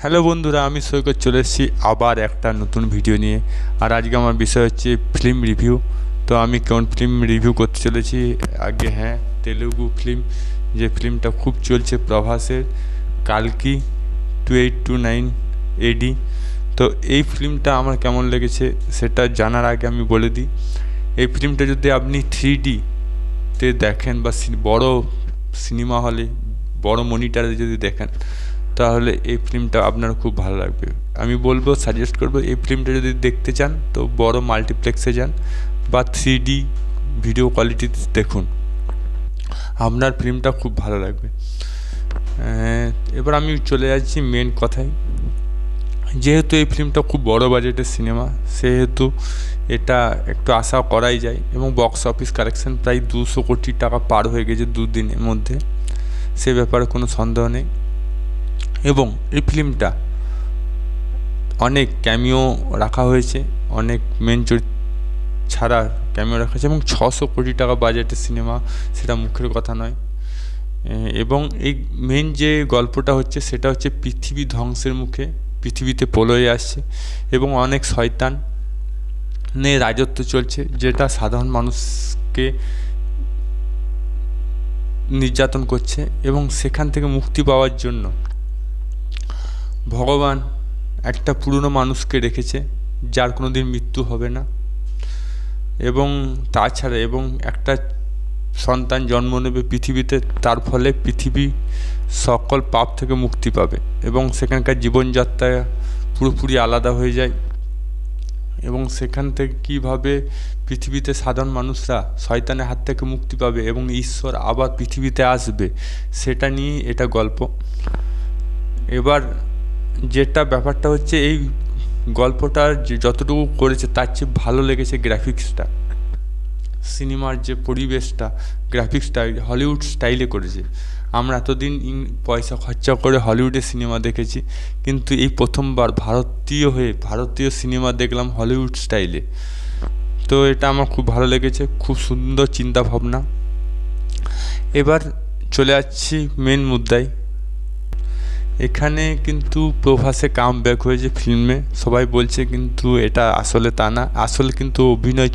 Hello বন্ধুরা, আমি সৈকত চলে এসেছি আবার একটা নতুন ভিডিও নিয়ে। আর আজকে আমার বিষয় হচ্ছে ফিল্ম রিভিউ। তো আমি কোন ফিল্ম রিভিউ করতে চলেছি, আগে তেলুগু ফিল্ম, যে ফিল্মটা খুব চলছে প্রভাসের, কালকি 2829 এডি। তো এই ফিল্মটা আমার কেমন লেগেছে সেটা জানার আগে আমি বলে দিই, এই ফিল্মটা যদি আপনি 3D-তে দেখেন বা বড় সিনেমা হলে বড় মনিটরে যদি দেখেন, তাহলে এই ফিল্মটা আপনার খুব ভালো লাগবে। আমি বলবো, সাজেস্ট করবো, এই ফিল্মটা যদি দেখতে চান তো বড় মাল্টিপ্লেক্সে যান বা 3D ভিডিও কোয়ালিটিতে দেখুন, আপনার ফিল্মটা খুব ভালো লাগবে। এবার আমি চলে যাচ্ছি মেন কথায়। যেহেতু এই ফিল্মটা খুব বড় বাজেটের সিনেমা, সেহেতু এটা একটু আশা করাই যায়, এবং বক্স অফিস কালেকশন প্রায় 200 কোটি টাকা পার হয়ে গেছে দুদিনের মধ্যে, সে ব্যাপারে কোনো সন্দেহ নেই। এবং এই ফিল্মটা অনেক ক্যামিও রাখা হয়েছে, অনেক মেন চরিত্র ছাড়া ক্যামিও রাখা হয়েছে, এবং 600 কোটি টাকা বাজেটের সিনেমা, সেটা মুখের কথা নয়। এবং এই মেন যে গল্পটা হচ্ছে সেটা হচ্ছে পৃথিবী ধ্বংসের মুখে, পৃথিবীতে প্রলয় আসছে এবং অনেক শয়তানের রাজত্ব চলছে, যেটা সাধারণ মানুষকে নির্যাতন করছে। এবং সেখান থেকে মুক্তি পাওয়ার জন্য ভগবান একটা পুরনো মানুষকে রেখেছে, যার কোনো দিন মৃত্যু হবে না, এবং তাছাড়া এবং একটা সন্তান জন্ম নেবে পৃথিবীতে, তার ফলে পৃথিবী সকল পাপ থেকে মুক্তি পাবে এবং সেখানকার জীবনযাত্রা পুরোপুরি আলাদা হয়ে যায়। এবং সেখান থেকে কীভাবে পৃথিবীতে সাধারণ মানুষরা শয়তানের হাত থেকে মুক্তি পাবে এবং ঈশ্বর আবার পৃথিবীতে আসবে, সেটা নিয়ে এটা গল্প। এবার যেটা ব্যাপারটা হচ্ছে, এই গল্পটা যে যতটুকু করেছে তার চেয়ে ভালো লেগেছে গ্রাফিক্সটা, সিনেমার যে পরিবেশটা, গ্রাফিক্সটা হলিউড স্টাইলে করেছে। আমরা এতদিন পয়সা খরচা করে হলিউডের সিনেমা দেখেছি, কিন্তু এই প্রথমবার ভারতীয় সিনেমা দেখলাম হলিউড স্টাইলে। তো এটা আমার খুব ভালো লেগেছে, খুব সুন্দর চিন্তা ভাবনা। এবার চলে যাচ্ছি মেন মুদ্রায়। এখানে কিন্তু প্রভাসে কামব্যাক হয়েছে ফিল্মে, সবাই বলছে, কিন্তু এটা আসলে তা না। আসলে কিন্তু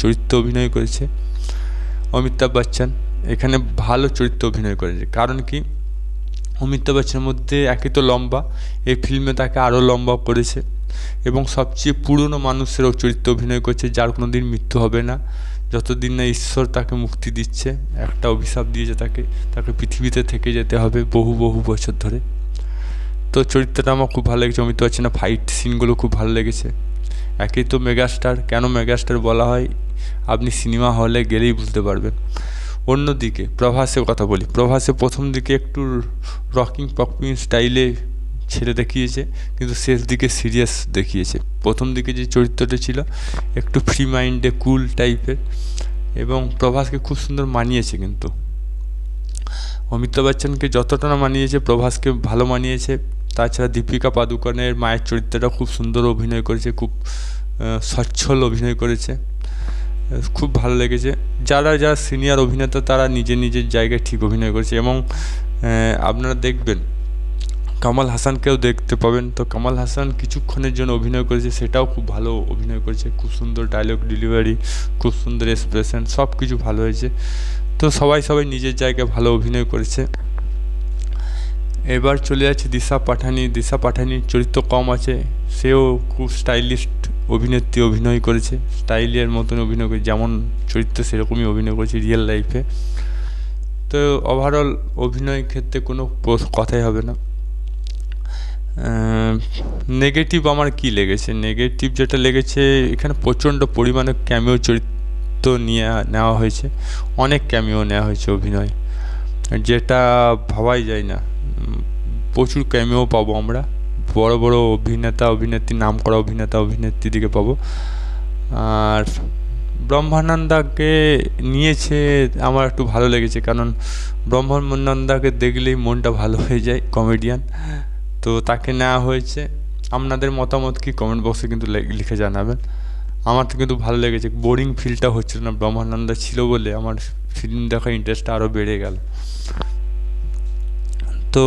চরিত্রে অভিনয় করেছে অমিতাভ বচ্চন। এখানে ভালো চরিত্রে অভিনয় করেছে, কারণ কি, অমিতাভ বচ্চনের মধ্যে একই তো লম্বা, এই ফিল্মে তাকে আরও লম্বা করেছে, এবং সবচেয়ে পুরনো মানুষেরও চরিত্রে অভিনয় করছে, যার কোনো দিন মৃত্যু হবে না, যতদিন না ঈশ্বর তাকে মুক্তি দিচ্ছে। একটা অভিশাপ দিয়েছে তাকে পৃথিবীতে থেকে যেতে হবে বহু বছর ধরে। তো চরিত্রটা আমার খুব ভালো লেগেছে, অমিতাভ বচ্চনের ফাইট সিনগুলো খুব ভালো লেগেছে। একই তো মেগাস্টার, কেন মেগাস্টার বলা হয় আপনি সিনেমা হলে গেলেই বুঝতে পারবেন। অন্যদিকে প্রভাসের কথা বলি, প্রভাসে প্রথম দিকে একটু রকিং পকিং স্টাইলে ছেড়ে দেখিয়েছে, কিন্তু শেষ দিকে সিরিয়াস দেখিয়েছে। প্রথম দিকে যে চরিত্রটা ছিল একটু ফ্রি মাইন্ডে কুল টাইপের, এবং প্রভাসকে খুব সুন্দর মানিয়েছে। কিন্তু অমিতাভ বচ্চনকে যতটা না মানিয়েছে, প্রভাসকে ভালো মানিয়েছে। তাছাড়া দীপিকা পাদুকোনের মায়ের চরিত্রটা খুব সুন্দর অভিনয় করেছে, খুব সচ্ছল অভিনয় করেছে, খুব ভালো লেগেছে। যারা সিনিয়র অভিনেতা তারা নিজের জায়গায় ঠিক অভিনয় করেছে। এবং আপনারা দেখবেন কামাল হাসানকেও দেখতে পাবেন, তো কামাল হাসান কিছুক্ষণের জন্য অভিনয় করেছে, সেটাও খুব ভালো অভিনয় করেছে, খুব সুন্দর ডায়লগ ডেলিভারি, খুব সুন্দর এক্সপ্রেশন, সব কিছু ভালো হয়েছে। তো সবাই নিজের জায়গায় ভালো অভিনয় করেছে। এবার চলে যাচ্ছে দিশা পাঠানির চরিত্র কম আছে, সেও খুব স্টাইলিস্ট অভিনেত্রী অভিনয় করেছে, স্টাইলের মতন অভিনয় করেছে, যেমন চরিত্র সেরকমই অভিনয় করেছে রিয়েল লাইফে। তো ওভারঅল অভিনয় ক্ষেত্রে কোনো কথাই হবে না। নেগেটিভ আমার কি লেগেছে, নেগেটিভ যেটা লেগেছে, এখানে প্রচণ্ড পরিমাণে ক্যামিও চরিত্র নেওয়া হয়েছে, অনেক ক্যামিও নেওয়া হয়েছে অভিনয়, যেটা ভাবাই যায় না। প্রচুর ক্যামিও পাবো আমরা, বড় অভিনেত্রী, নাম করা অভিনেত্রীদিকে পাবো। আর ব্রহ্মানন্দাকে নিয়েছে, আমার একটু ভালো লেগেছে, কারণ ব্রহ্মানন্দাকে দেখলেই মনটা ভালো হয়ে যায়, কমেডিয়ান। তো তাকে নেওয়া হয়েছে। আপনাদের মতামত কি কমেন্ট বক্সে কিন্তু লিখে জানাবেন। আমার তো কিন্তু ভালো লেগেছে, বোরিং ফিলটা হচ্ছিল না, ব্রহ্মানন্দা ছিল বলে আমার ফিল্ম দেখার ইন্টারেস্টটা আরও বেড়ে গেল। তো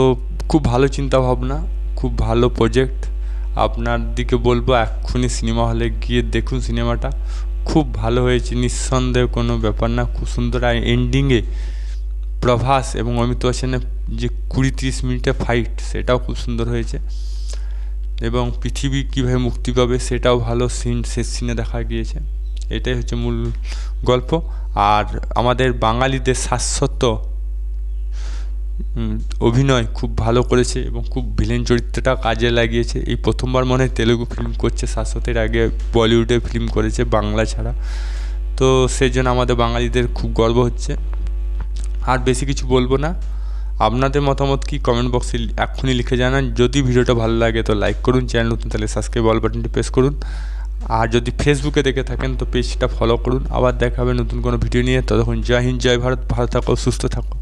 খুব ভালো চিন্তা ভাবনা, খুব ভালো প্রজেক্ট। আপনার দিকে বলবো এক্ষুনি সিনেমা হলে গিয়ে দেখুন সিনেমাটা, খুব ভালো হয়েছে, নিঃসন্দেহ কোনো ব্যাপার না, খুব সুন্দর। আর এন্ডিংয়ে প্রভাস এবং অমিতাভ বচ্চনের যে 20-30 মিনিটের ফাইট সেটাও খুব সুন্দর হয়েছে, এবং পৃথিবী কীভাবে মুক্তি পাবে সেটাও ভালো সিন, শেষ সিনে দেখা গিয়েছে। এটাই হচ্ছে মূল গল্প। আর আমাদের বাঙালিদের শাশ্বত অভিনয় খুব ভালো করেছে এবং খুব ভিলেন চরিত্রটা কাজে লাগিয়েছে। এই প্রথমবার মনে হয় তেলুগু ফিল্ম করছে শাশ্বতের আগে বলিউডে ফিল্ম করেছে বাংলা ছাড়া, তো সেই জন্য আমাদের বাঙালিদের খুব গর্ব হচ্ছে। আর বেশি কিছু বলবো না। আপনাদের মতামত কি কমেন্ট বক্সে এক্ষুনি লিখে জানান। যদি ভিডিওটা ভালো লাগে তো লাইক করুন, চ্যানেল নতুন তাহলে সাবস্ক্রাইব অল বাটনটি প্রেস করুন। আর যদি ফেসবুকে দেখে থাকেন তো পেজটা ফলো করুন। আবার দেখা হবে নতুন কোনো ভিডিও নিয়ে। ততক্ষণ জয় হিন্দ, জয় ভারত, ভালো থাকো, সুস্থ থাকো।